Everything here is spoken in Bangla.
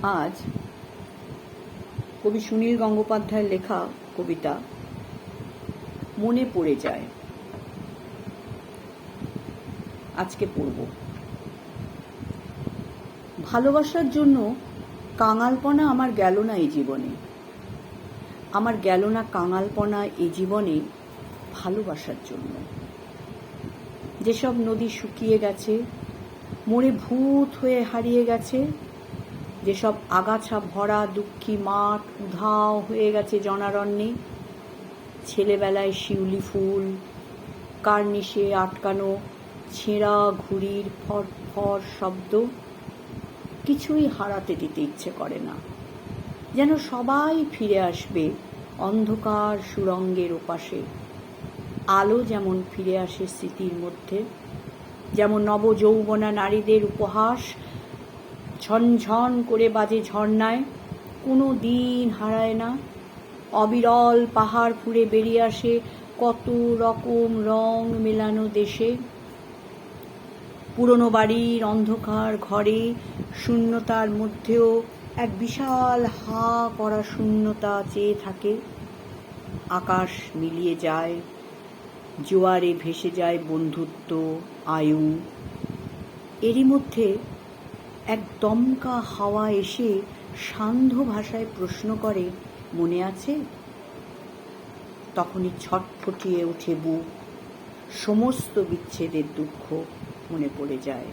আজ কবি সুনীল গঙ্গোপাধ্যায়ের লেখা কবিতা মনে পড়ে যায় আজকে পড়ব। ভালোবাসার জন্য কাঙালপনা আমার গেল না এই জীবনে, আমার গেল না কাঙালপনা এই জীবনে ভালোবাসার জন্য। যেসব নদী শুকিয়ে গেছে, মরে ভূত হয়ে হারিয়ে গেছে, যেসব আগাছা ভরা দুঃখী মাঠ উধাও হয়ে গেছে জনারণ্যে, ছেলেবেলায় শিউলি ফুল, কার্নিশে আটকানো ছেঁড়া ঘুড়ির ফর ফর শব্দ, কিছুই হারাতে দিতে ইচ্ছে করে না। যেন সবাই ফিরে আসবে অন্ধকার সুড়ঙ্গের ওপাশে। আলো যেমন ফিরে আসে স্মৃতির মধ্যে, যেমন নবযৌবনা নারীদের উপহাস ঝনঝন করে বাজে ঝর্ণায়, কোনো দিন হারায় না। অবিরল পাহাড় ফুঁড়ে বেরিয়ে আসে কত রকম রং মেলানো দেশে। পুরনো বাড়ির অন্ধকার ঘরে শূন্যতার মধ্যেও এক বিশাল হা করা শূন্যতা চেয়ে থাকে। আকাশ মিলিয়ে যায়, জোয়ারে ভেসে যায় বন্ধুত্ব, আয়ু। এরই মধ্যে এক দমকা হাওয়া এসে সান্ধ্য ভাষায় প্রশ্ন করে, মনে আছে? তখনই ছটফটিয়ে ওঠে বুক, সমস্ত বিচ্ছেদের দুঃখ মনে পড়ে যায়।